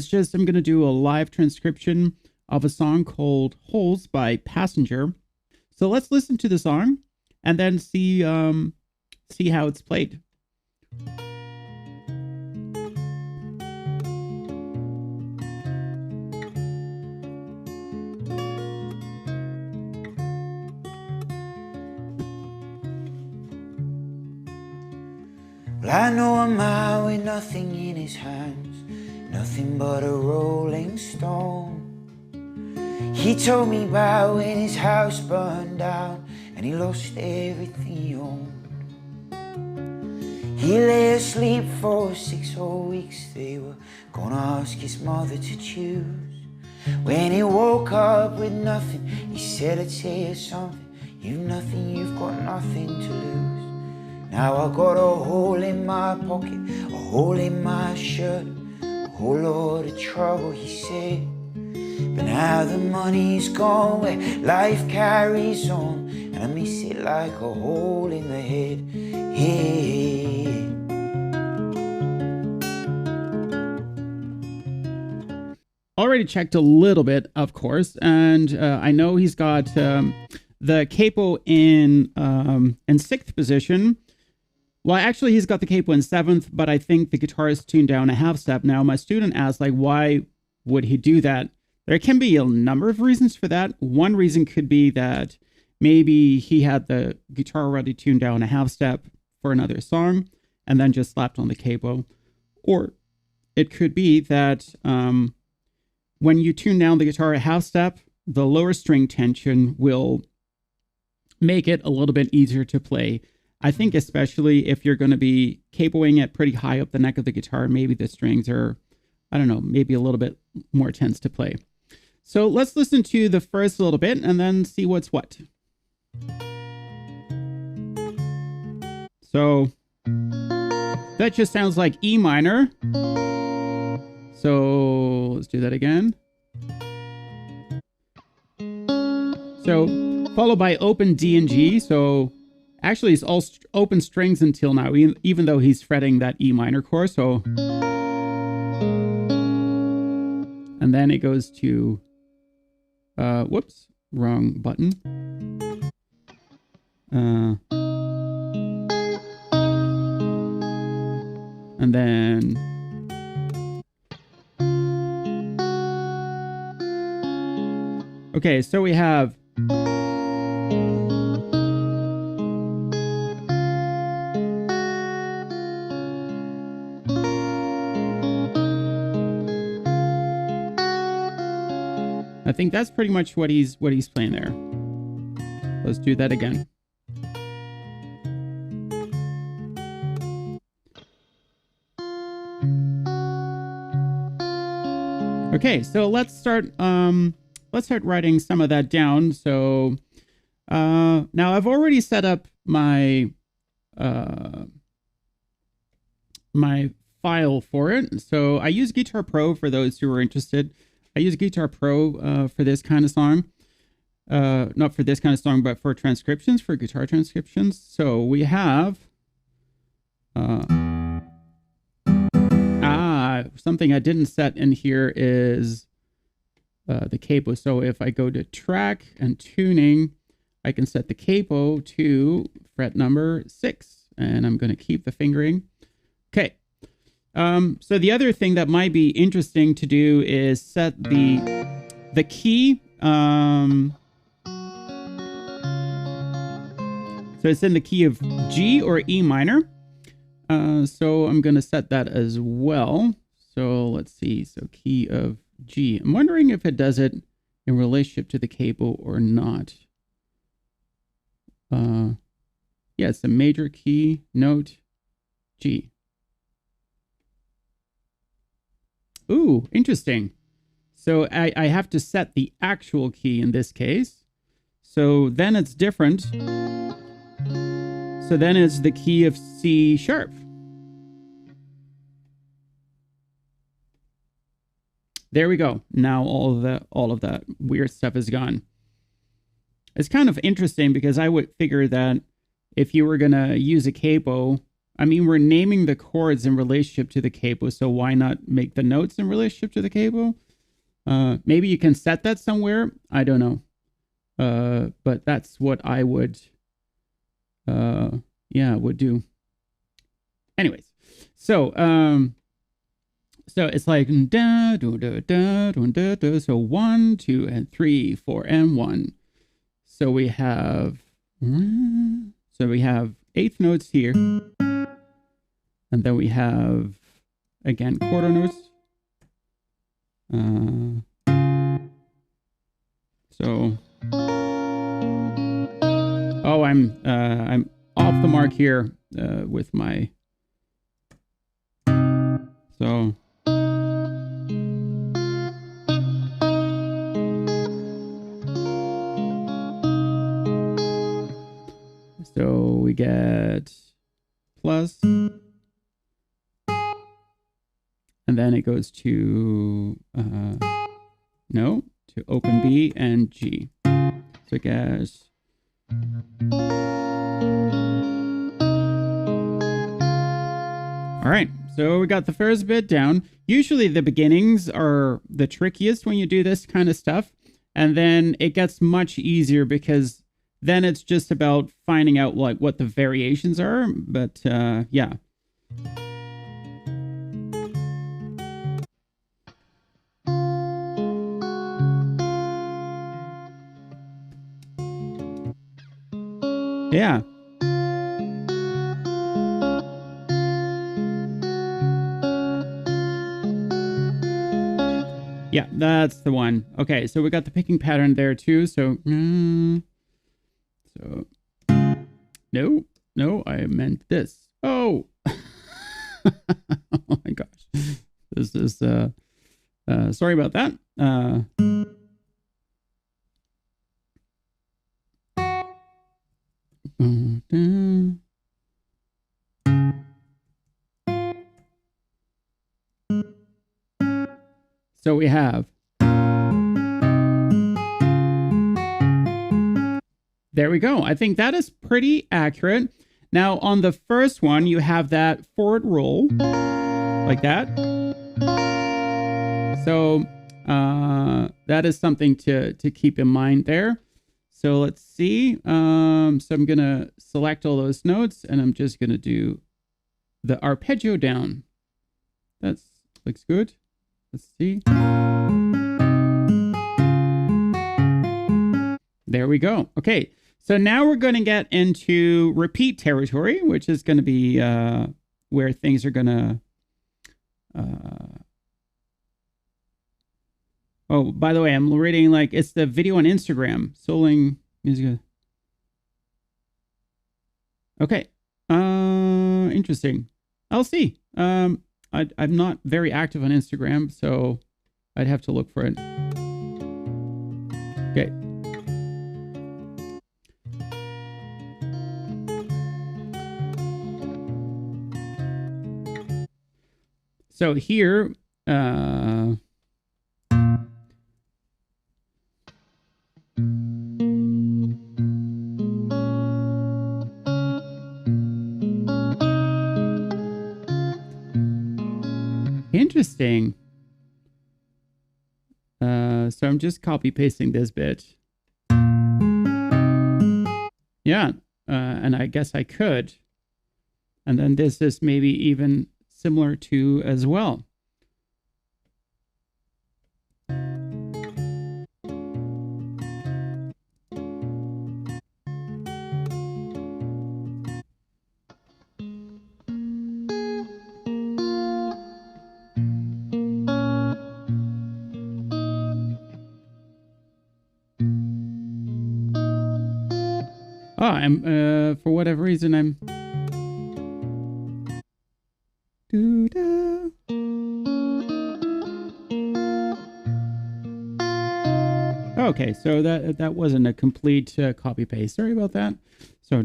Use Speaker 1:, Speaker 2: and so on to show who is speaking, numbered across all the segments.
Speaker 1: It's just I'm going to do a live transcription of a song called Holes by Passenger. So let's listen to the song and then see how it's played.
Speaker 2: Well, I know a man with nothing in his hands, nothing but a rolling stone. He told me about when his house burned down and he lost everything he owned. He lay asleep for 6 whole weeks. They were gonna ask his mother to choose. When he woke up with nothing, he said, I'd tell you something, you've nothing, you've got nothing to lose. Now I got a hole in my pocket, a hole in my shirt, a whole lot of trouble, he said. But now the money's gone where life carries on, and I miss it like a hole in the head. Hey.
Speaker 1: Already checked a little bit, of course, and I know he's got the capo in 6th position. Well, actually, he's got the capo in 7th, but I think the guitar is tuned down a half step. Now, my student asked, like, why would he do that? There can be a number of reasons for that. One reason could be that maybe he had the guitar already tuned down a half step for another song and then just slapped on the capo. Or it could be that when you tune down the guitar a half step, the lower string tension will make it a little bit easier to play. I think especially if you're going to be capoing it pretty high up the neck of the guitar, maybe the strings are, I don't know, maybe a little bit more tense to play. So let's listen to the first little bit and then see what's what. So that just sounds like E minor. So let's do that again. So followed by open D and G. So actually it's all open strings until now, even though he's fretting that E minor chord. So, and then it goes to, whoops, wrong button. And then okay, so we have I think that's pretty much what he's playing there. Let's do that again. Okay, so let's start writing some of that down. So now I've already set up my my file for it. So I use Guitar Pro for those who are interested. I use Guitar Pro for this kind of song. Not for this kind of song, but for transcriptions, for guitar transcriptions. So we have something I didn't set in here is the capo. So if I go to track and tuning, I can set the capo to fret number 6, and I'm going to keep the fingering. Okay. So the other thing that might be interesting to do is set the key. So it's in the key of G or E minor. So I'm going to set that as well. So let's see. So key of G. I'm wondering if it does it in relationship to the capo or not. Yeah, it's a major key note G. Ooh, interesting. So I have to set the actual key in this case. So then it's different. So then it's the key of C sharp. There we go. Now all of that weird stuff is gone. It's kind of interesting because I would figure that if you were going to use a capo I mean, we're naming the chords in relationship to the capo, so why not make the notes in relationship to the capo? Maybe you can set that somewhere. I don't know. But that's what I would, would do. Anyways, so it's like da da da da da da. So 1, 2, and 3, 4, and 1. So we have eighth notes here, and then we have again quarter notes. I'm off the mark here with my. So we get plus, and then it goes to to open B and G. So it gets. All right, so we got the first bit down. Usually the beginnings are the trickiest when you do this kind of stuff. And then it gets much easier because then it's just about finding out like what the variations are. But yeah. Yeah. Yeah, that's the one. Okay, so we got the picking pattern there too. So, no, I meant this. Oh, oh my gosh, this is sorry about that. So we have. There we go. I think that is pretty accurate. Now on the first one, you have that forward roll like that. So that is something to keep in mind there. So let's see. So I'm going to select all those notes and I'm just going to do the arpeggio down. That looks good. Let's see. There we go. Okay. So now we're going to get into repeat territory, which is going to be where things are going to... Oh, by the way, I'm reading like it's the video on Instagram. Soling music. Okay. Interesting. I'll see. I'm not very active on Instagram, so I'd have to look for it. Okay. So here, interesting. So I'm just copy pasting this bit. Yeah, and I guess I could. And then this is maybe even similar to as well. Oh, I'm for whatever reason I'm okay, so that wasn't a complete copy paste. Sorry about that. So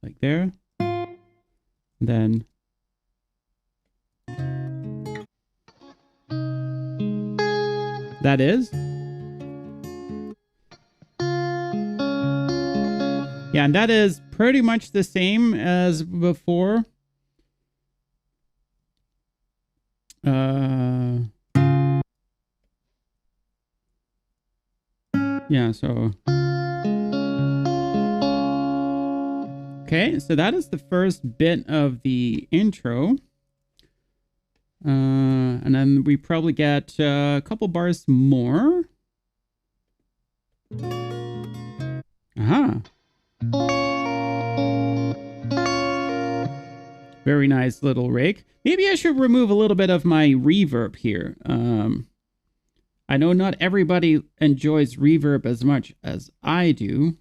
Speaker 1: like there. Then that is. Yeah, and that is pretty much the same as before. Yeah, so... Okay, so that is the first bit of the intro. And then we probably get a couple bars more. Aha. Very nice little rake. Maybe I should remove a little bit of my reverb here. I know not everybody enjoys reverb as much as I do.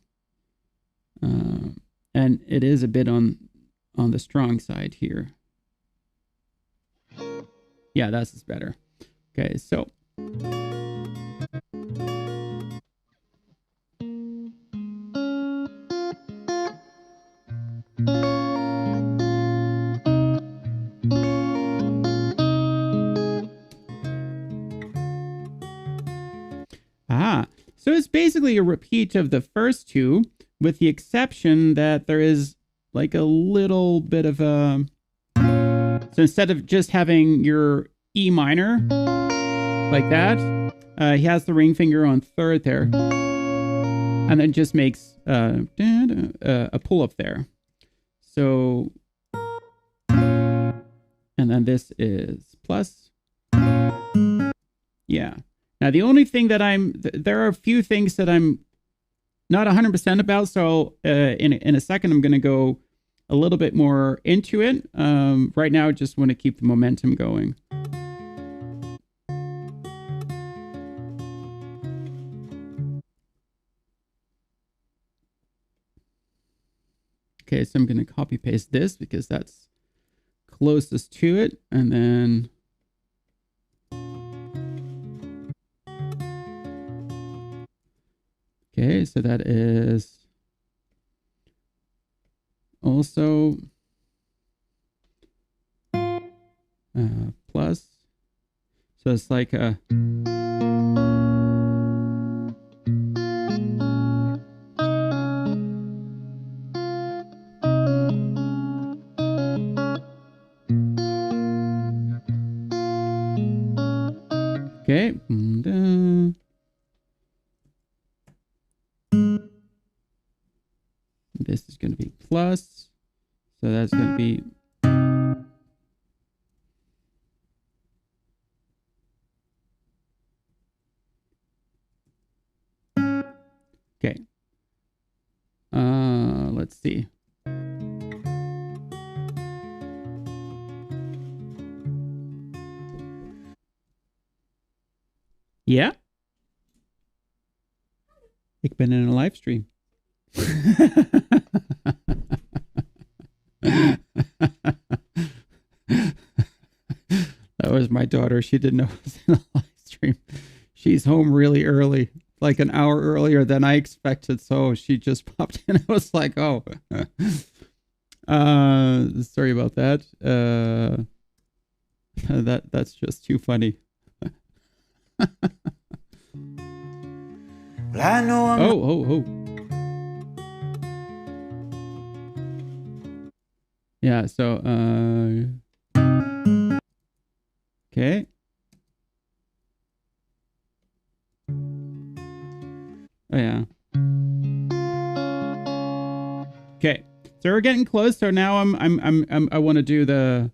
Speaker 1: And it is a bit on the strong side here. Yeah, this is better. Okay, so. So it's basically a repeat of the first two, with the exception that there is like a little bit of a... So instead of just having your E minor like that, he has the ring finger on third there, and then just makes a pull up there. So, and then this is plus. Yeah. Now, the only thing that there are a few things that I'm not 100% about. So in a second, I'm going to go a little bit more into it. Right now, I just want to keep the momentum going. Okay, so I'm going to copy paste this because that's closest to it. And then... Okay, so that is also plus. So it's like a... Okay. This is going to be plus. So that's going to be... Okay. Let's see. Ja? Ik ben in een livestream. That was my daughter. She didn't know it was in a live stream. She's home really early, like an hour earlier than I expected. So she just popped in. I was like, oh, sorry about that. That's just too funny.
Speaker 2: Well, I know I'm
Speaker 1: Oh. Yeah, so, okay. Oh, yeah. Okay, so we're getting close. So now I want to do the,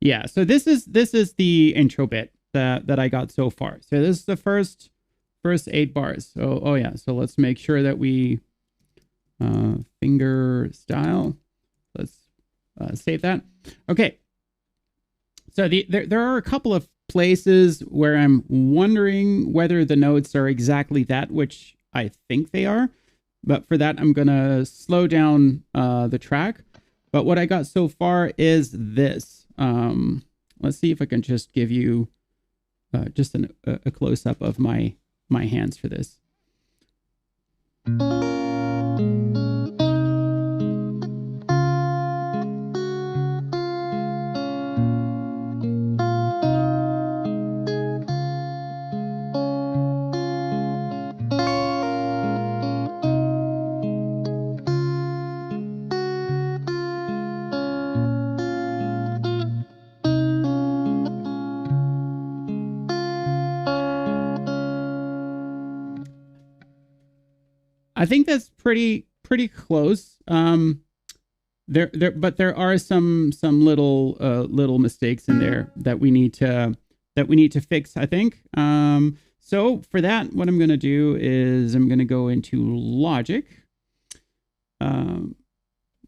Speaker 1: yeah, so this is the intro bit that I got so far. So this is the first 8 bars. So, oh yeah, so let's make sure that we Fingerstyle. Let's save that. Okay. So there are a couple of places where I'm wondering whether the notes are exactly that which I think they are. But for that, I'm going to slow down the track. But what I got so far is this. Let's see if I can just give you just a close-up of my hands for this. I think that's pretty close. But there are some little mistakes in there that we need to fix, I think. So for that, what I'm going to do is I'm going to go into Logic.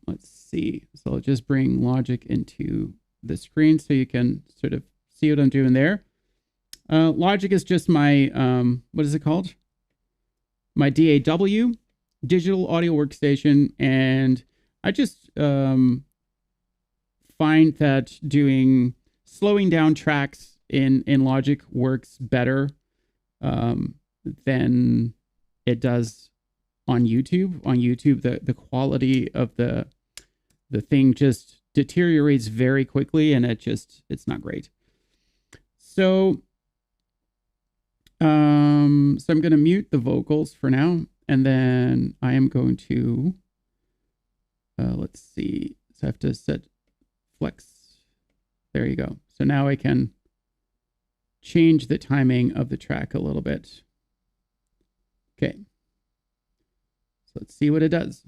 Speaker 1: Let's see. So I'll just bring Logic into the screen so you can sort of see what I'm doing there. Logic is just my, what is it called? My DAW, Digital Audio Workstation. And I just find that slowing down tracks in Logic works better than it does on YouTube. On YouTube, the quality of the thing just deteriorates very quickly, and it's not great. So I'm going to mute the vocals for now, and then I am going to let's see. So I have to set flex. There you go. So now I can change the timing of the track a little bit. Okay. So let's see what it does.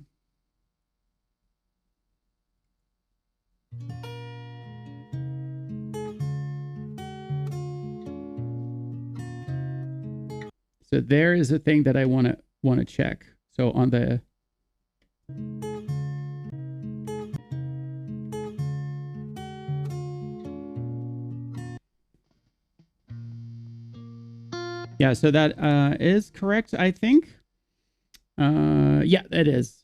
Speaker 1: So there is a thing that I want to check. So on the yeah, so that is correct, I think. Yeah, it is.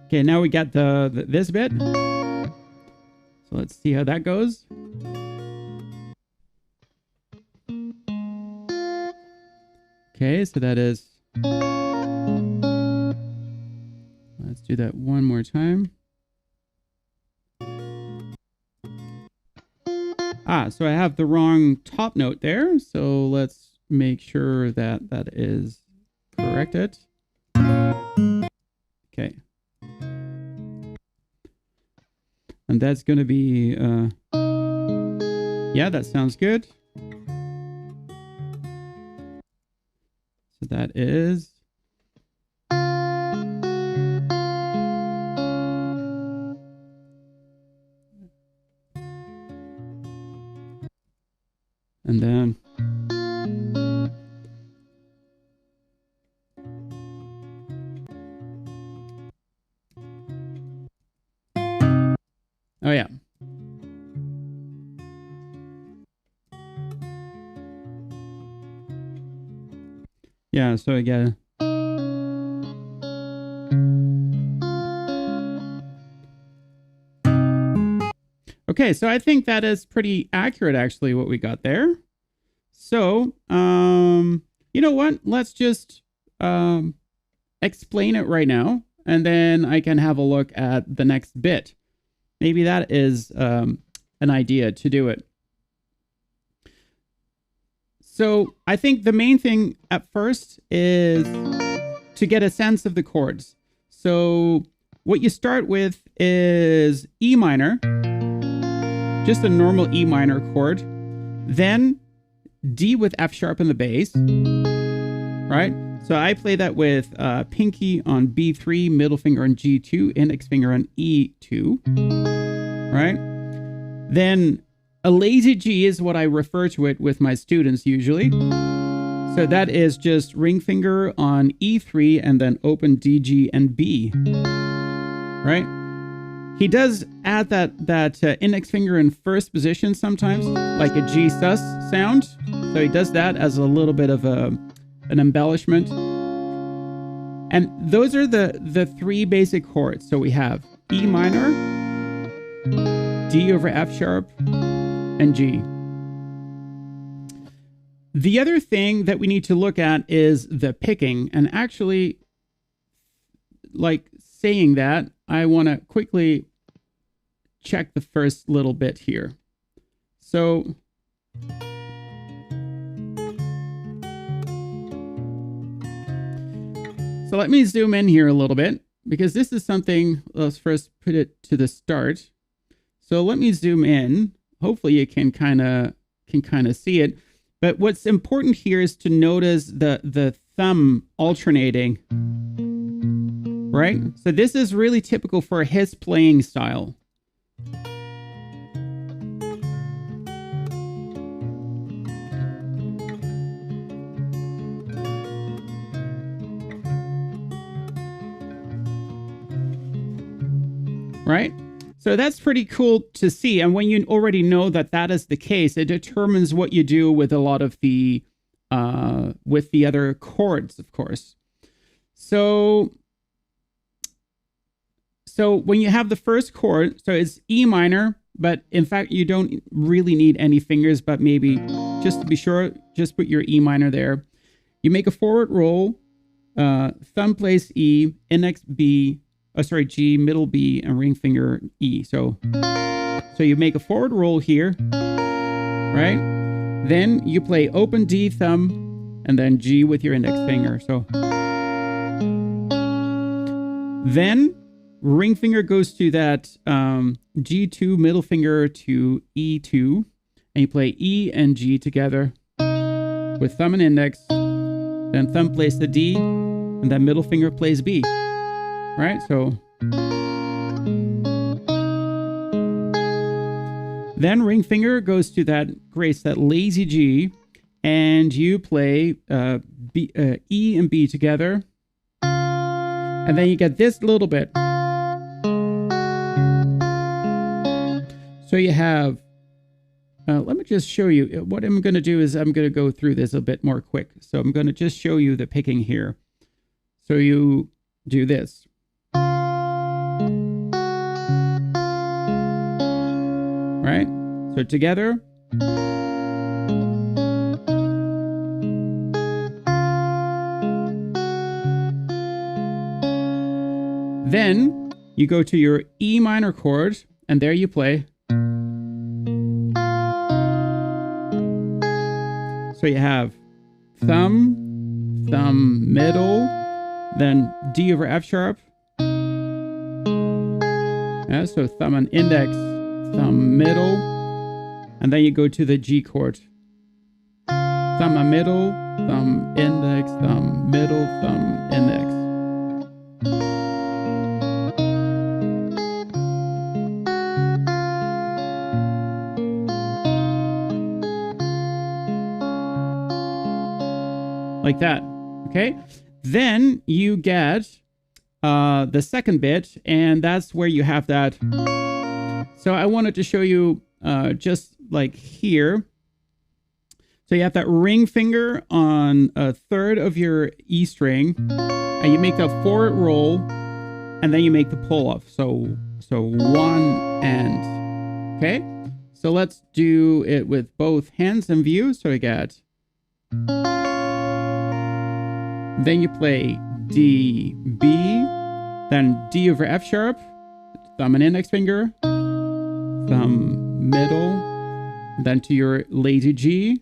Speaker 1: Okay, now we got this bit. So let's see how that goes. Okay, so that is. Let's do that one more time. So I have the wrong top note there. So let's make sure that that is corrected. Okay. And that's going to be, yeah, that sounds good. So that is. And then. Oh, yeah. Yeah, so again. Okay, so I think that is pretty accurate, actually, what we got there. So, you know what? Let's just explain it right now, and then I can have a look at the next bit. Maybe that is an idea to do it. So I think the main thing at first is to get a sense of the chords. So what you start with is E minor, just a normal E minor chord, then D with F sharp in the bass, right? So I play that with pinky on B3, middle finger on G2, index finger on E2, right? Then a lazy G is what I refer to it with my students usually. So that is just ring finger on E3 and then open D, G, and B, right? He does add that index finger in first position sometimes, like a G sus sound. So he does that as a little bit of an embellishment. And those are the three basic chords. So we have E minor, D over F sharp, and G. The other thing that we need to look at is the picking. And actually, like saying that, I want to quickly check the first little bit here. So let me zoom in here a little bit, because this is something, let's first put it to the start. So let me zoom in hopefully you can kind of see it. But what's important here is to notice the thumb alternating, right? So this is really typical for his playing style. Right? So that's pretty cool to see. And when you already know that that is the case, it determines what you do with a lot of the other chords, of course. So when you have the first chord, so it's E minor, but in fact, you don't really need any fingers, but maybe just to be sure, just put your E minor there. You make a forward roll, thumb plays E, index B, G, middle B, and ring finger E. So you make a forward roll here, right? Then you play open D, thumb, and then G with your index finger. So then ring finger goes to that G2, middle finger to E2, and you play E and G together with thumb and index. Then thumb plays the D, and then middle finger plays B. Right, so then ring finger goes to that lazy G, and you play E and B together, and then you get this little bit. So you have, let me just show you. What I'm going to do is I'm going to go through this a bit more quick. So I'm going to just show you the picking here. So you do this. Right? So together. Then you go to your E minor chord, and there you play. So you have thumb, middle, then D over F sharp. Yeah, so thumb and index, thumb, middle, and then you go to the G chord. Thumb and middle, thumb, index, thumb, middle, thumb, index. Like that, okay? Then you get the second bit, and that's where you have that. So I wanted to show you just like here. So you have that ring finger on a third of your E string, and you make that forward roll, and then you make the pull off. So one and, okay? So let's do it with both hands in view. So we got, then you play D, B, then D over F sharp, thumb and index finger, thumb, middle, then to your lazy G,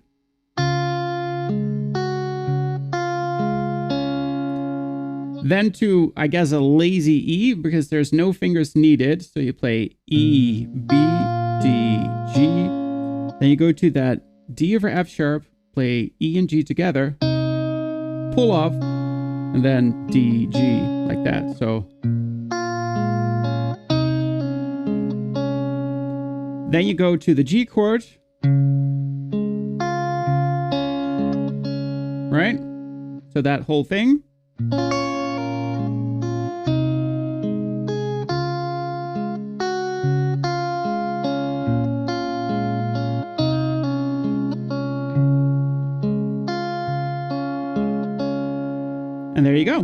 Speaker 1: then to, I guess, a lazy E, because there's no fingers needed. So you play E, B, D, G, then you go to that D over F sharp, play E and G together, pull off, and then D, G, like that. So then you go to the G chord, right? So that whole thing. And there you go.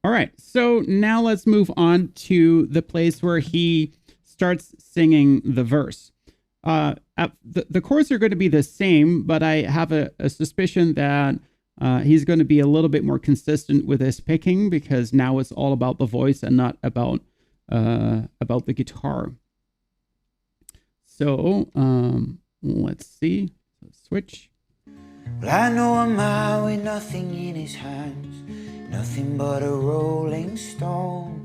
Speaker 1: All right, so now let's move on to the place where he starts singing the verse. The chords are going to be the same, but I have a suspicion that he's going to be a little bit more consistent with his picking, because now it's all about the voice and not about the guitar. So let's see. Let's switch.
Speaker 2: Well, I know a man with nothing in his hands, nothing but a rolling stone.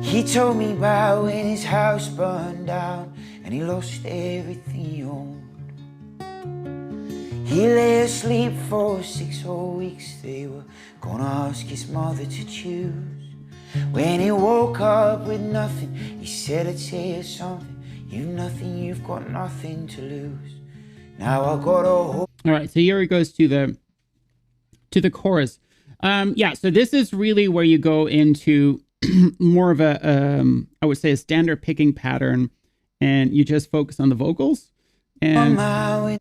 Speaker 2: He told me about when his house burned down and he lost everything he owned. He lay asleep for 6 whole weeks. They were gonna ask his mother to choose. When he woke up with nothing, he said, I'd tell you something. You've nothing, you've got nothing to lose. Now I got a whole...
Speaker 1: All right, so here he goes to the chorus. Yeah, so this is really where you go into more of a, I would say, a standard picking pattern, and you just focus on the vocals. And
Speaker 2: Well,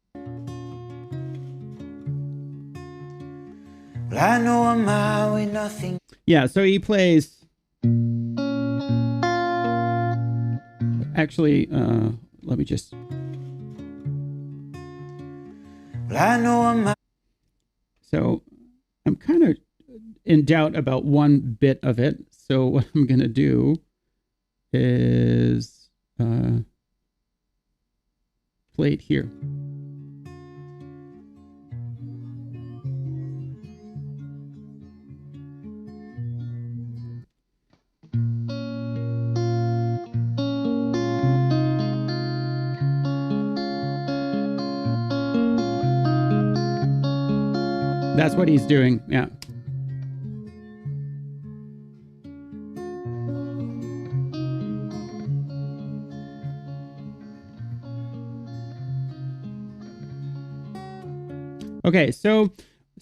Speaker 2: I know I'm out with nothing.
Speaker 1: yeah, so he plays. Actually, let me just.
Speaker 2: Well, I know I'm out.
Speaker 1: So I'm kind of in doubt about one bit of it. So what I'm going to do is play it here. That's what he's doing. Yeah. Okay, so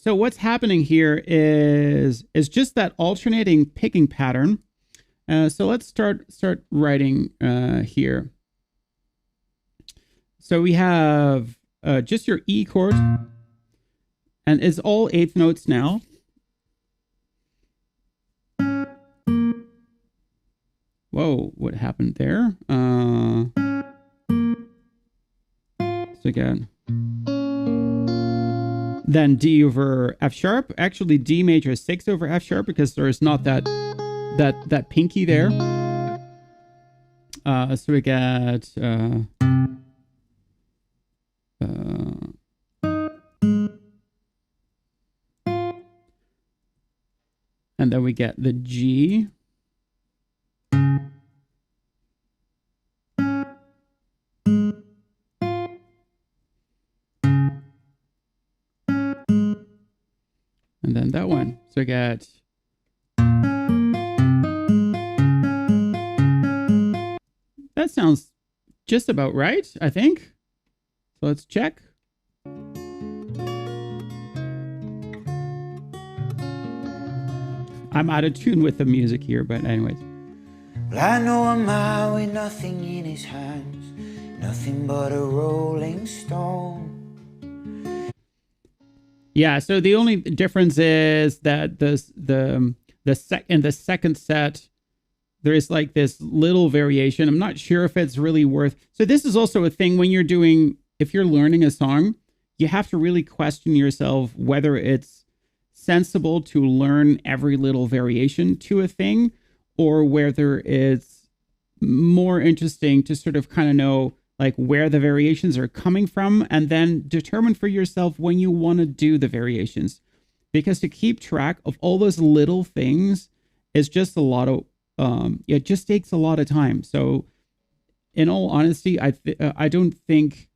Speaker 1: what's happening here is just that alternating picking pattern. So let's start writing here. So we have just your E chord, and it's all eighth notes now. Whoa, what happened there? So again. Then D over F sharp. Actually, D major 6 over F sharp because there is not that pinky there. So we get and then we get the G. And then that one. So I got that sounds just about right, I think. So let's check. I'm out of tune with the music here, but anyways.
Speaker 2: Well, I know a man with nothing in his hands, nothing but a rolling stone.
Speaker 1: Yeah, so the only difference is that the second set, there is like this little variation. I'm not sure if it's really worth. So this is also a thing when you're doing, if you're learning a song, you have to really question yourself whether it's sensible to learn every little variation to a thing, or whether it's more interesting to sort of kind of know like where the variations are coming from, and then determine for yourself when you want to do the variations. Because to keep track of all those little things is just a lot of, it just takes a lot of time. So in all honesty, I don't think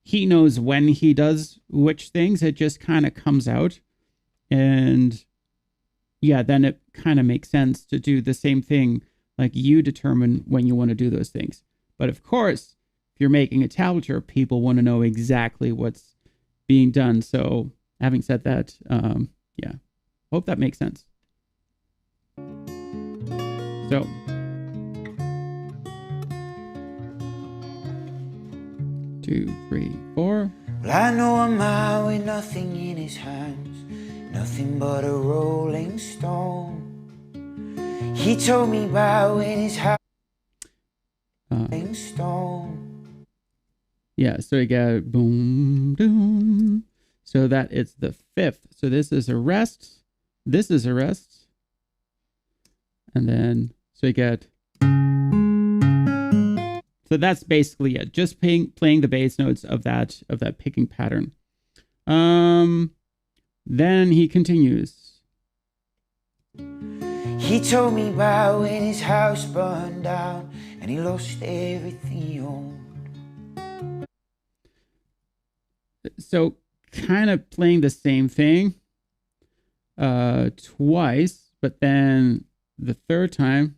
Speaker 1: he knows when he does which things. It just kind of comes out. And yeah, then it kind of makes sense to do the same thing. Like you determine when you want to do those things. But of course, you're making a tablature, people want to know exactly what's being done. So having said that, yeah, hope that makes sense. So two, three, four.
Speaker 2: Well, I know a man with nothing in his hands, nothing but a rolling stone. He told me about when his house rolling stone.
Speaker 1: Yeah, so you got boom, boom. So that it's the fifth. So this is a rest. This is a rest. And then, so you get. So that's basically it. Just playing the bass notes of that picking pattern. Then he continues.
Speaker 2: He He told me about when his house burned down and he lost everything he owned.
Speaker 1: So kind of playing the same thing twice, but then the third time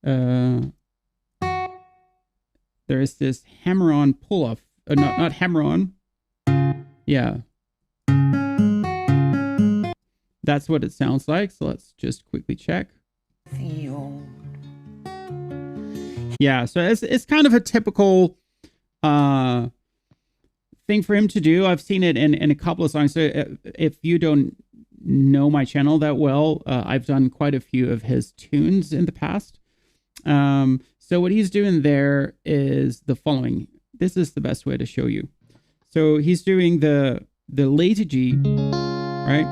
Speaker 1: there is this hammer-on pull-off. Not hammer-on. Yeah. That's what it sounds like. So let's just quickly check. Yeah, so it's kind of a typical thing for him to do. I've seen it in a couple of songs. So if you don't know my channel that well, I've done quite a few of his tunes in the past. So what he's doing there is the following. This is the best way to show you. So he's doing the lazy G, right?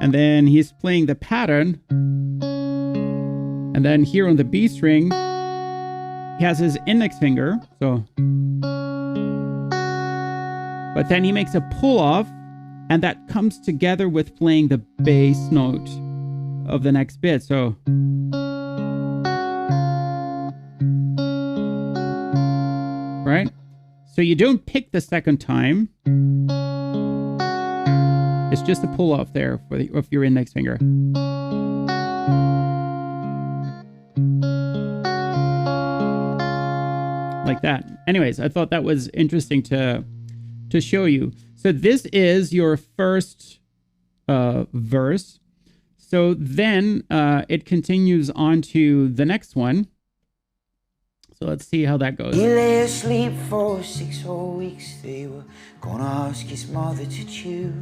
Speaker 1: And then he's playing the pattern. And then here on the B string, he has his index finger. So, but then he makes a pull off, and that comes together with playing the bass note of the next bit. So, right? So you don't pick the second time. It's just a pull off there for of your index finger. Like that. Anyways, I thought that was interesting to show you. So this is your first verse. So then it continues on to the next one. So let's see how that goes.
Speaker 2: He lay asleep for 6 whole weeks. They were gonna ask his mother to choose.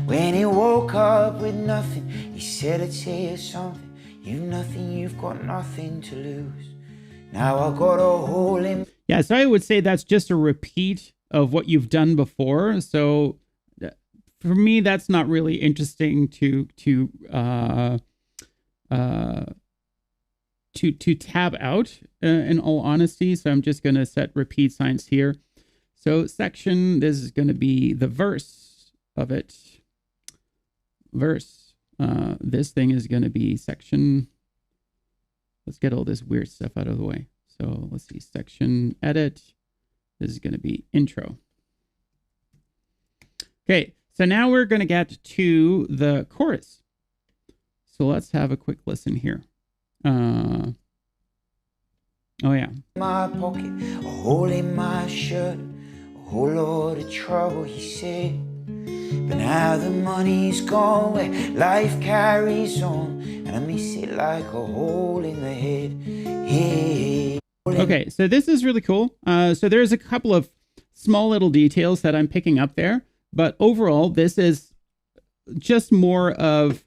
Speaker 2: When he woke up with nothing, he said, I'd tell you something. You've nothing, you've got nothing to lose. Now I got a hole in...
Speaker 1: Yeah, so I would say that's just a repeat of what you've done before. So for me, that's not really interesting to tab out, in all honesty. So I'm just going to set repeat signs here. So section, this is going to be the verse of it. Verse. This thing is going to be section. Let's get all this weird stuff out of the way. So let's see, section edit. This is going to be intro. Okay, so now we're going to get to the chorus. So let's have a quick listen here. Oh yeah.
Speaker 2: My pocket, a hole in my shirt, a whole lot of trouble, he said. But now the money's gone where life carries on, and I miss it like a hole in the head. Hey.
Speaker 1: Okay, so this is really cool. So there's a couple of small little details that I'm picking up there, but overall, this is just more of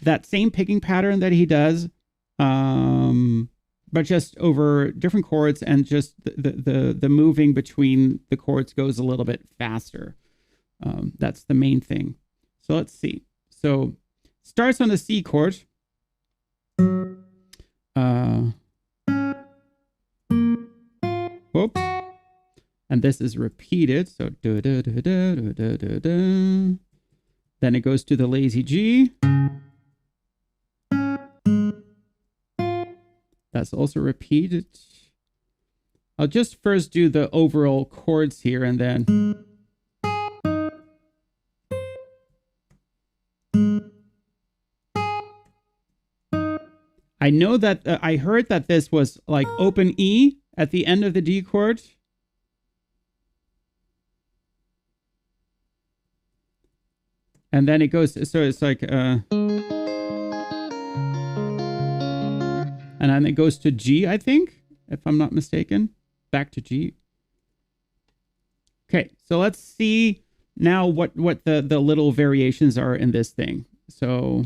Speaker 1: that same picking pattern that he does, but just over different chords, and just the moving between the chords goes a little bit faster. That's the main thing. So let's see. So starts on the C chord. Whoops. And this is repeated. So da, da, da, da, da, da, da, da. Then it goes to the lazy G. That's also repeated. I'll just first do the overall chords here, and then I know that I heard that this was like open E at the end of the D chord. And then it goes, so it's like, and then it goes to G, I think, if I'm not mistaken. Back to G. Okay, so let's see now what the little variations are in this thing. So...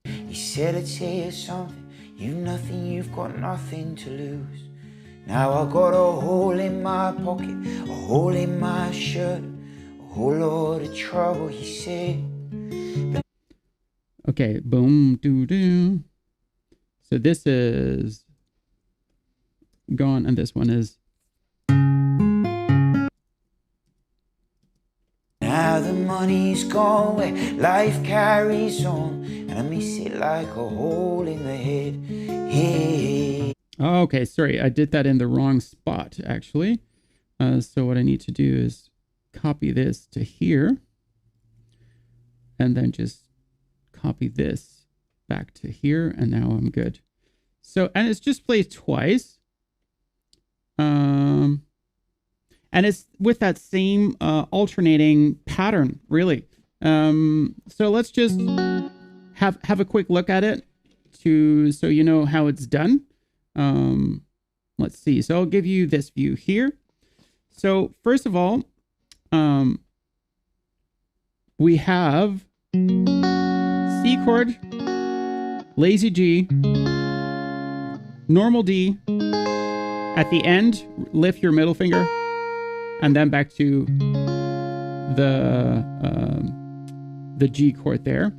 Speaker 2: He said, I'd tell you something. You've nothing, you've got nothing to lose. Now I got a hole in my pocket, a hole in my shirt, a whole lot of trouble, he said.
Speaker 1: Okay, boom, doo-doo. So this is gone, and this one is...
Speaker 2: Now the money's gone where life carries on, and I miss it like a hole in the head. Hey.
Speaker 1: Okay, sorry, I did that in the wrong spot, actually. So what I need to do is copy this to here, and then just copy this back to here, and now I'm good. So, and it's just played twice. And it's with that same alternating pattern, really. So let's just have a quick look at it so you know how it's done. Let's see. So I'll give you this view here. So first of all, we have C chord, lazy G, normal D. At the end, lift your middle finger, and then back to the G chord there.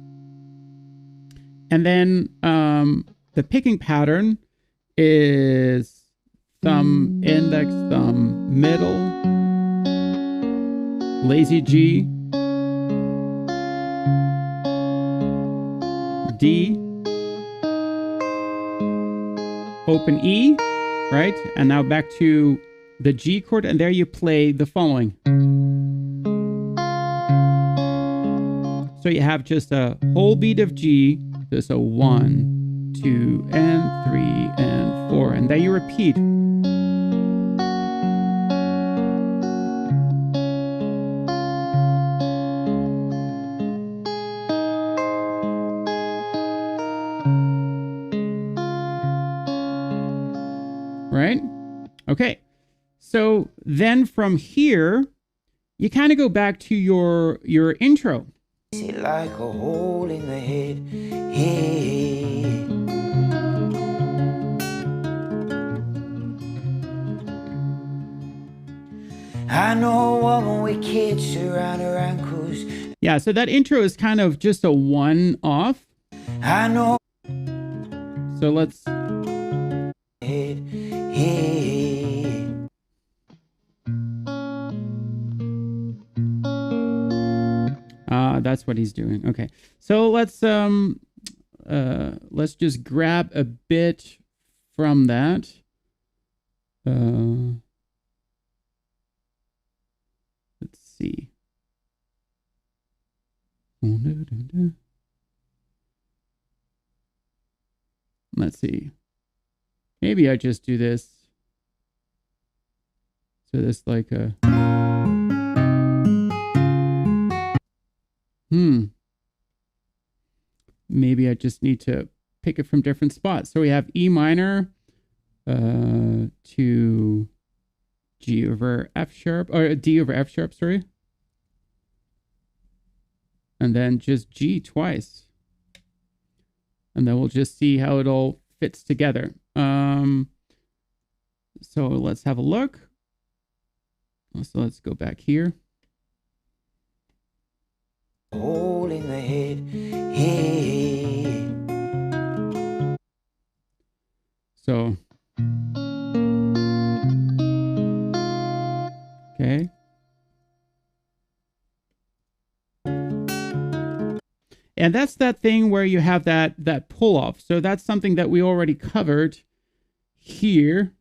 Speaker 1: And then the picking pattern is thumb, index, thumb, middle, lazy G, D, open E, right? And now back to the G chord, and there you play the following. So you have just a whole beat of G, there's a 1, 2, and 3, and 4, and then you repeat. Right? Okay. So then from here, you kind of go back to your intro.
Speaker 2: It like a hole in the head. Hey. I know a woman with kids around her ankles.
Speaker 1: Yeah, so that intro is kind of just a one-off.
Speaker 2: I know.
Speaker 1: So let's.
Speaker 2: Head. Hey.
Speaker 1: That's what he's doing. Okay, so let's just grab a bit from that. Let's see. Let's see. Maybe I just do this. So this like a. Maybe I just need to pick it from different spots. So we have E minor to G over F sharp, or D over F sharp, sorry. And then just G twice. And then we'll just see how it all fits together. So let's have a look. So let's go back here.
Speaker 2: Hole in the head. Hey.
Speaker 1: So, okay. And that's that thing where you have that pull off. So that's something that we already covered here.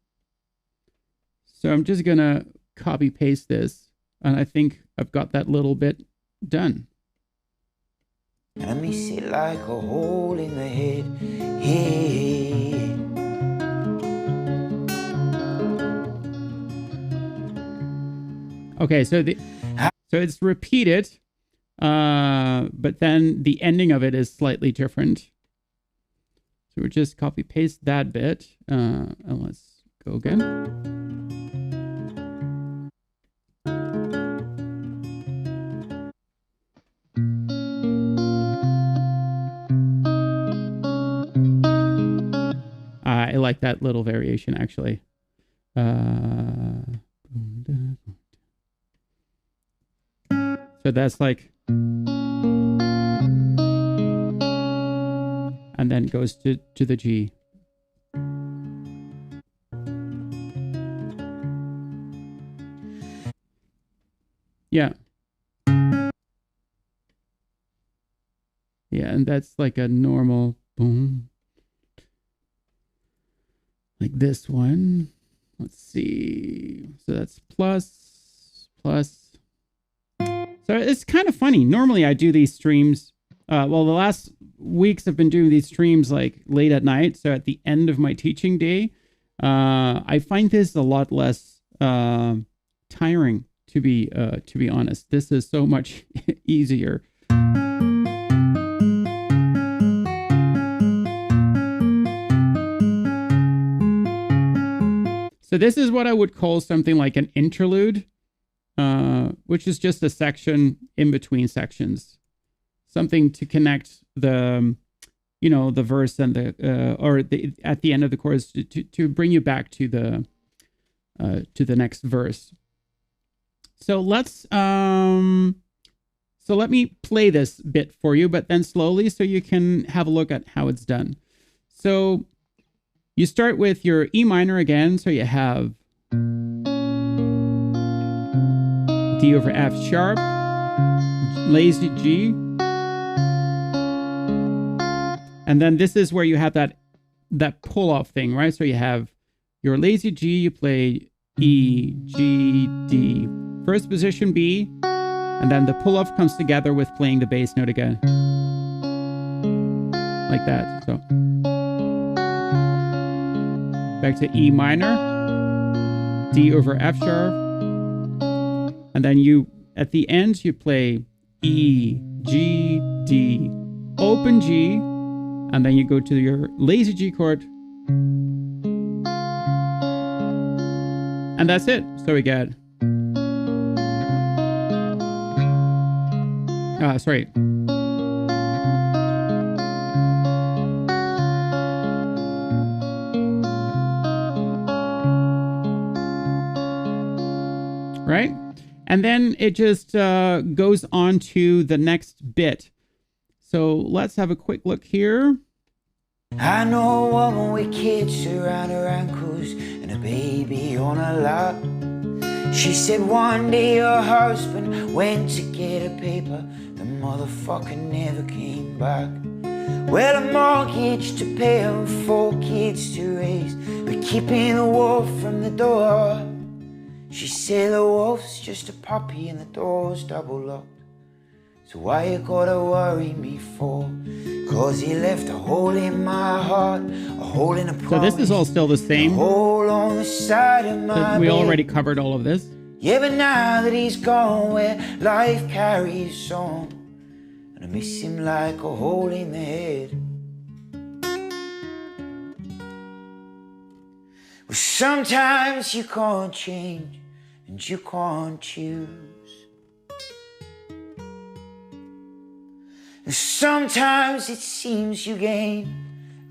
Speaker 1: So I'm just gonna copy paste this, and I think I've got that little bit done.
Speaker 2: And I miss it like a hole in the head. Hey.
Speaker 1: Okay, so it's repeated, but then the ending of it is slightly different. So we'll just copy paste that bit, and let's go again. I like that little variation, actually. So that's like, and then goes to the G. Yeah. Yeah, and that's like a normal boom. Like this one. Let's see. So that's plus, plus. So it's kind of funny. Normally I do these streams. Well, the last weeks I've been doing these streams like late at night. So at the end of my teaching day, I find this a lot less tiring, to be honest. This is so much easier. So this is what I would call something like an interlude, which is just a section in between sections, something to connect the, the verse and the at the end of the chorus to bring you back to the next verse. So let me play this bit for you, but then slowly so you can have a look at how it's done. So you start with your E minor again, so you have D over F sharp, lazy G, and then this is where you have that pull-off thing, right? So you have your lazy G, you play E, G, D, first position B, and then the pull-off comes together with playing the bass note again, like that. So back to E minor, D over F sharp, and then at the end, you play E, G, D, open G, and then you go to your lazy G chord, and that's it. So we get, sorry. Right? And then it just goes on to the next bit. So let's have a quick look here.
Speaker 2: I know a woman with kids around her ankles and a baby on her lap. She said one day her husband went to get a paper. The motherfucker never came back. Well, a mortgage to pay and 4 kids to raise, but keeping the wolf from the door. She said the wolf's just a puppy and the door's double locked. So why you gotta worry me for? 'Cause he left a hole in my heart, a hole in a promise.
Speaker 1: So this is all still the same.
Speaker 2: A hole on the side of my
Speaker 1: we
Speaker 2: bed.
Speaker 1: already covered all of this.
Speaker 2: Yeah, but now that he's gone where life carries on, and I miss him like a hole in the head. Well, sometimes you can't change and you can't choose. And sometimes it seems you gain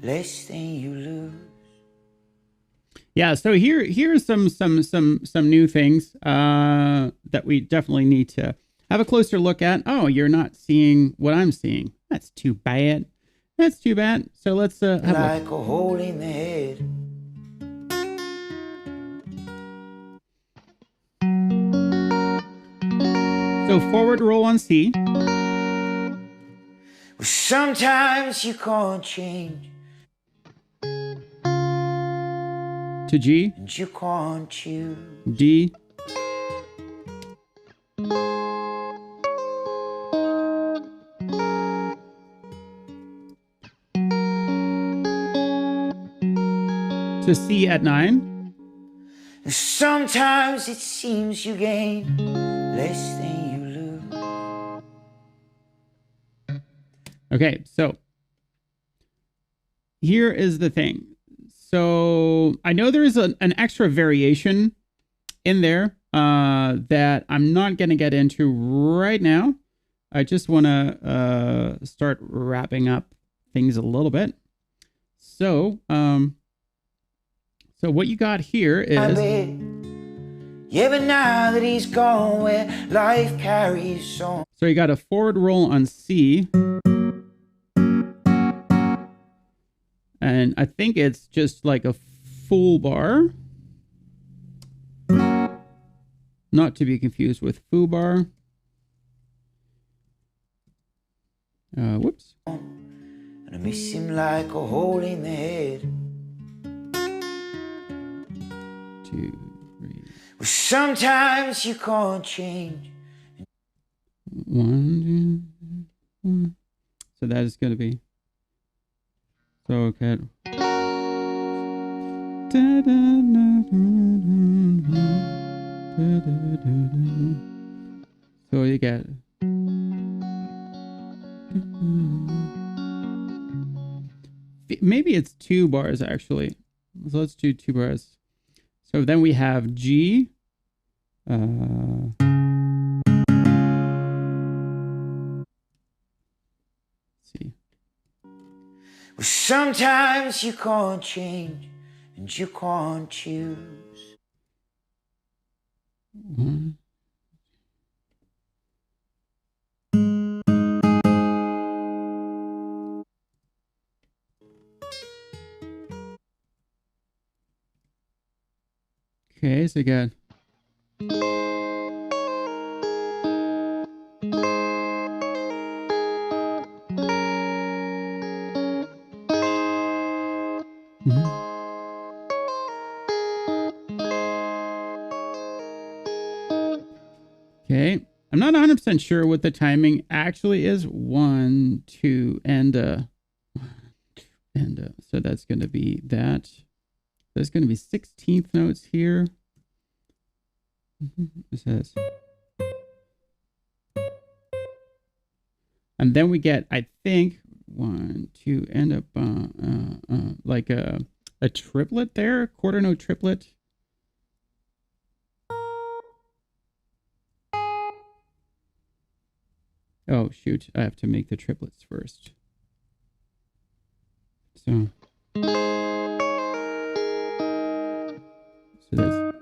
Speaker 2: less than you lose.
Speaker 1: Yeah, so here's some new things that we definitely need to have a closer look at. Oh, you're not seeing what I'm seeing. That's too bad. That's too bad. So let's have
Speaker 2: like a hole in the head.
Speaker 1: So forward roll on C.
Speaker 2: Well, sometimes you can't change.
Speaker 1: To G.
Speaker 2: And you can't choose.
Speaker 1: D. To C at 9.
Speaker 2: And sometimes it seems you gain less than you lose.
Speaker 1: Okay, so here is the thing. So I know there is an extra variation in there that I'm not going to get into right now. I just want to start wrapping up things a little bit. So, so what you got here is...
Speaker 2: Yeah, but now that he's gone where life carries on.
Speaker 1: So you got a forward roll on C. And I think it's just like a full bar. Not to be confused with foo bar. Whoops.
Speaker 2: And I miss him like a hole in the head.
Speaker 1: 2, 3.
Speaker 2: Well, sometimes you can't change.
Speaker 1: 1, 2, 1. So that is going to be so okay. So you get maybe it's 2 bars actually. So let's do 2 bars. So then we have G. See.
Speaker 2: Well, sometimes you can't change and you can't choose.
Speaker 1: 1. Okay, so again. Okay, I'm not 100% sure what the timing actually is. 1, 2, and so that's going to be that. There's going to be 16th notes here. It says, and then we get, I think, 1, 2, and a like a triplet there, quarter note triplet. Oh shoot! I have to make the triplets first. So that's,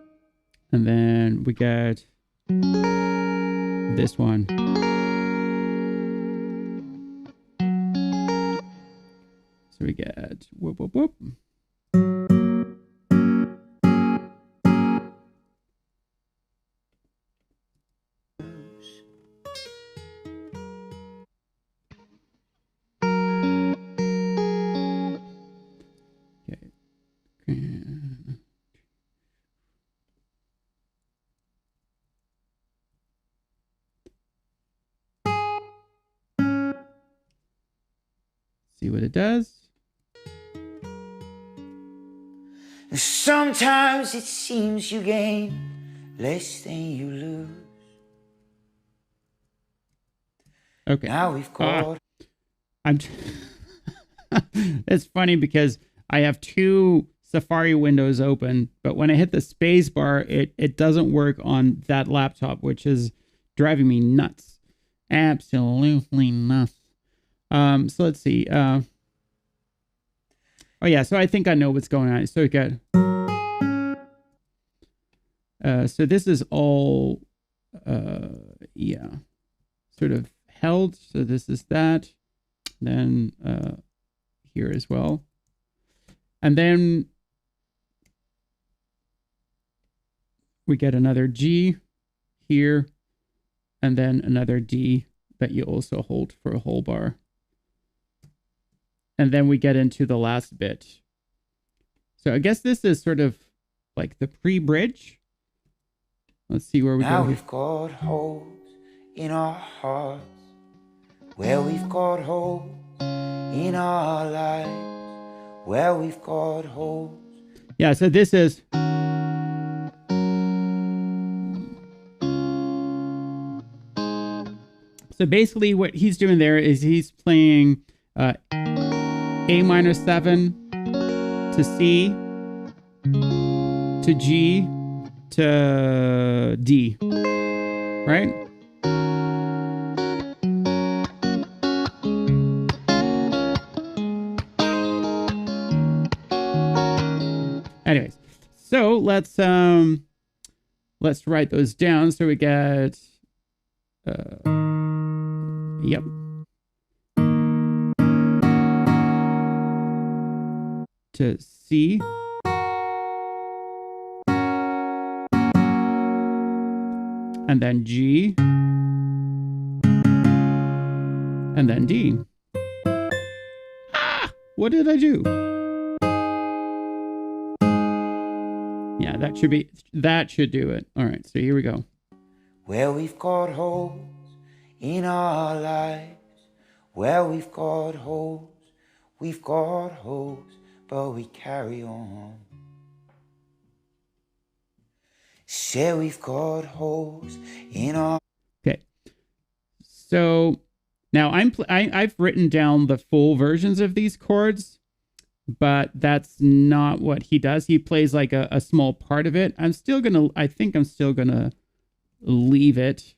Speaker 1: and then we get this one. So we get whoop whoop whoop. See what it does.
Speaker 2: Sometimes it seems you gain less than you lose.
Speaker 1: Okay.
Speaker 2: Now we've got.
Speaker 1: It's funny because I have 2 Safari windows open, but when I hit the space bar, it doesn't work on that laptop, which is driving me nuts. Absolutely nuts. So let's see. Oh yeah, so I think I know what's going on. So we got so this is all yeah, sort of held. So this is that. Then here as well. And then we get another G here, and then another D that you also hold for a whole bar. And then we get into the last bit. So I guess this is sort of like the pre-bridge. Let's see where we go.
Speaker 2: Now we've got holes in our hearts, where we've got holes in our lives, where we've got holes.
Speaker 1: Yeah, so this is so basically what he's doing there is he's playing A minor 7 to C to G to D, right? Anyways, so let's write those down. So we get yep. To C. And then G. and then D. Ah, what did I do? Yeah, that should do it. All right, so here we go.
Speaker 2: Well, we've got holes in our lives. Well, we've got holes, but we carry on. Say we've got holes in our...
Speaker 1: Okay. So now I've written down the full versions of these chords, but that's not what he does. He plays like a small part of it. I think I'm still gonna leave it.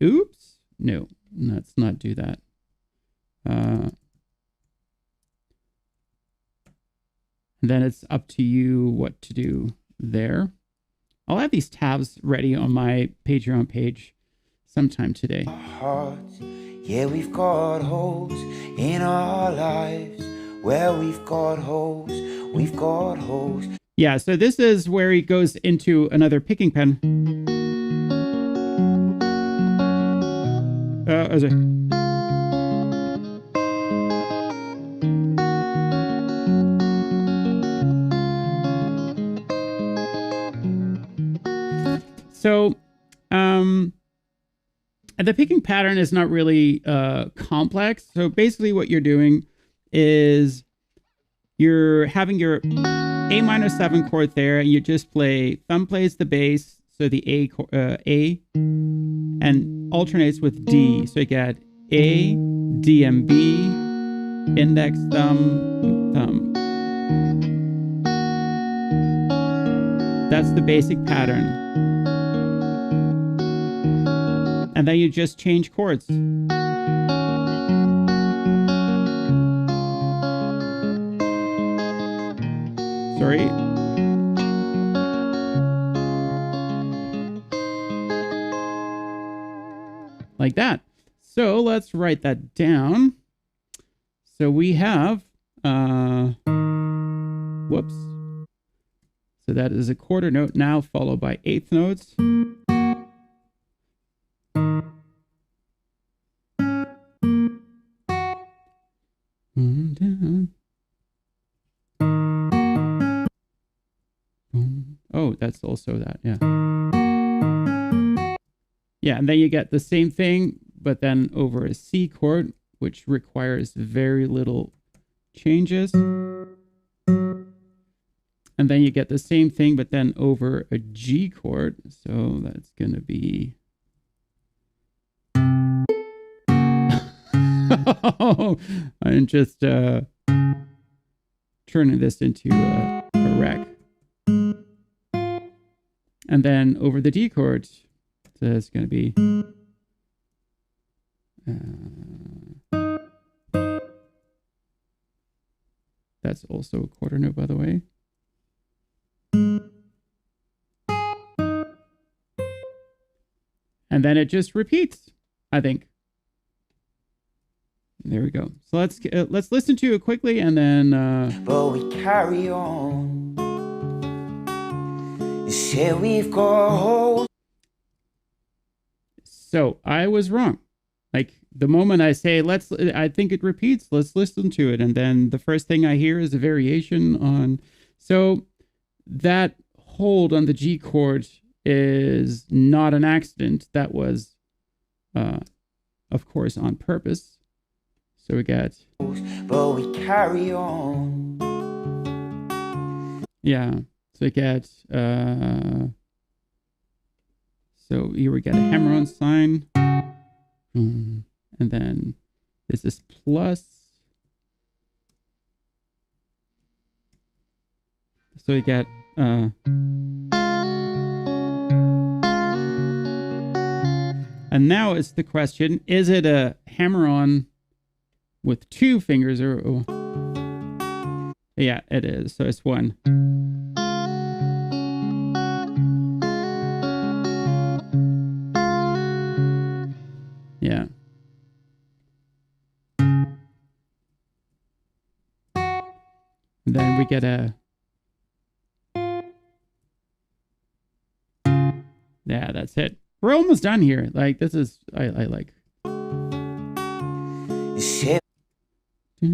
Speaker 1: Oops. No, let's not do that. Then it's up to you what to do there. I'll have these tabs ready on my Patreon page sometime today.
Speaker 2: Hearts. Yeah, we've got holes in our lives. Well, we've got holes.
Speaker 1: Yeah, so this is where he goes into another picking pen. So, the picking pattern is not really complex. So basically what you're doing is you're having your A minor 7 chord there, and you just play, thumb plays the bass, so the A, and alternates with D. So you get A, D, and B, index, thumb, thumb. That's the basic pattern. And then you just change chords. Sorry. Like that. So let's write that down. So we have, whoops. So that is a quarter note now, followed by eighth notes. Oh, that's also that, yeah. Yeah, and then you get the same thing, but then over a C chord, which requires very little changes. And then you get the same thing, but then over a G chord. So that's going to be... I'm just turning this into a rec. And then over the D chord, so it's going to be... that's also a quarter note, by the way. And then it just repeats, I think. There we go. So let's listen to it quickly, and then...
Speaker 2: But we carry on. Say we've got holes.
Speaker 1: So I was wrong. Like the moment I say, I think it repeats, let's listen to it. And then the first thing I hear is a variation on. So that hold on the G chord is not an accident. That was, of course, on purpose. So we get...
Speaker 2: But we carry on.
Speaker 1: Yeah. So we get... so here we get a hammer-on sign. And then this is plus. So we get... and now it's the question, is it a hammer-on with 2 fingers or... yeah, it is. So it's 1. Yeah. And then we get a... yeah, that's it. We're almost done here. Like, this is... I like...
Speaker 2: Say
Speaker 1: So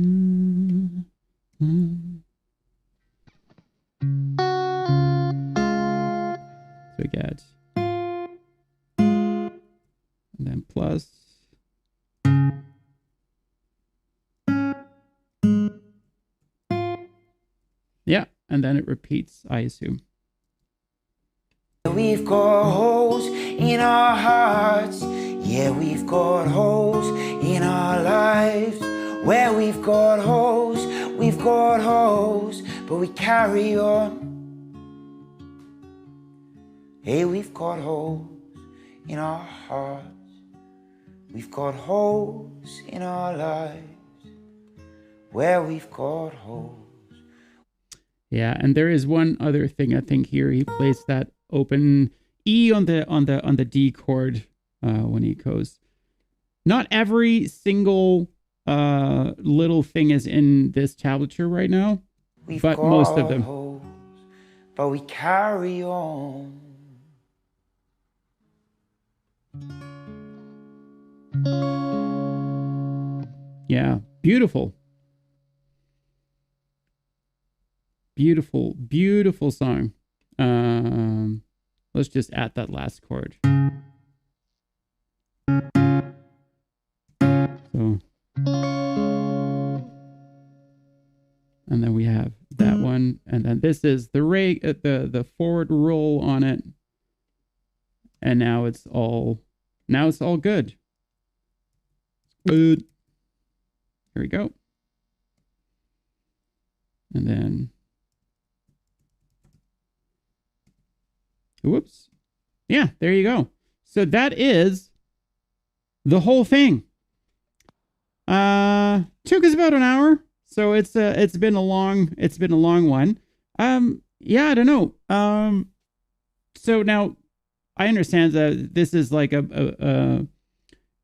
Speaker 1: we get, and then plus. Yeah, and then it repeats, I assume.
Speaker 2: we've got holes in our hearts. Yeah, we've got holes in our lives. Where we've got holes, but we carry on. Hey, we've got holes in our hearts. We've got holes in our lives. Where we've got holes.
Speaker 1: Yeah, and there is one other thing I think here. He plays that open E on the D chord when he goes. Not every single little thing is in this tablature right now, but most of them.
Speaker 2: Holes, but we carry on.
Speaker 1: Yeah, beautiful. Beautiful, beautiful song. Let's just add that last chord. So, and then we have that one, and then this is the forward roll on it, and now it's all good. Good. Here we go, and then. Whoops. Yeah, there you go. So that is the whole thing. Took us about an hour. So it's been a long one. Yeah, I don't know. So now I understand that this is like a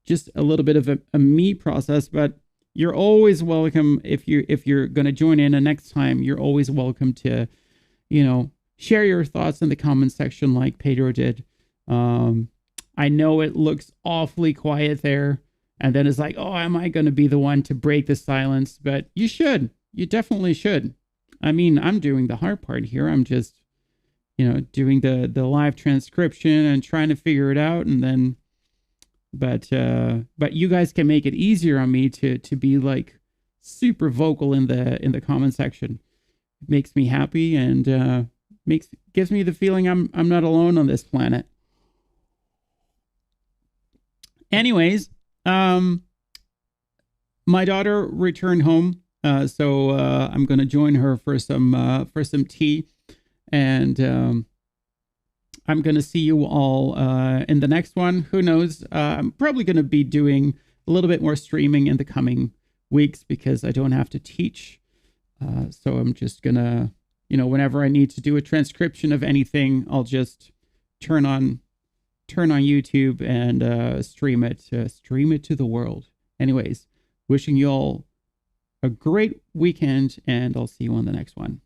Speaker 1: just a little bit of a me process, but you're always welcome if you're going to join in, and next time you're always welcome to, share your thoughts in the comment section like Pedro did. I know it looks awfully quiet there, and then it's like, oh, am I going to be the one to break the silence? But you should. You definitely should. I mean, I'm doing the hard part here. I'm just, doing the live transcription and trying to figure it out, and then, but you guys can make it easier on me to be like super vocal in the comment section. It makes me happy, and gives me the feeling I'm not alone on this planet. Anyways, my daughter returned home, so I'm gonna join her for some tea, and I'm gonna see you all in the next one. Who knows? I'm probably gonna be doing a little bit more streaming in the coming weeks because I don't have to teach. So I'm just gonna, whenever I need to do a transcription of anything, I'll just turn on YouTube and stream it to the world. Anyways, wishing you all a great weekend, and I'll see you on the next one.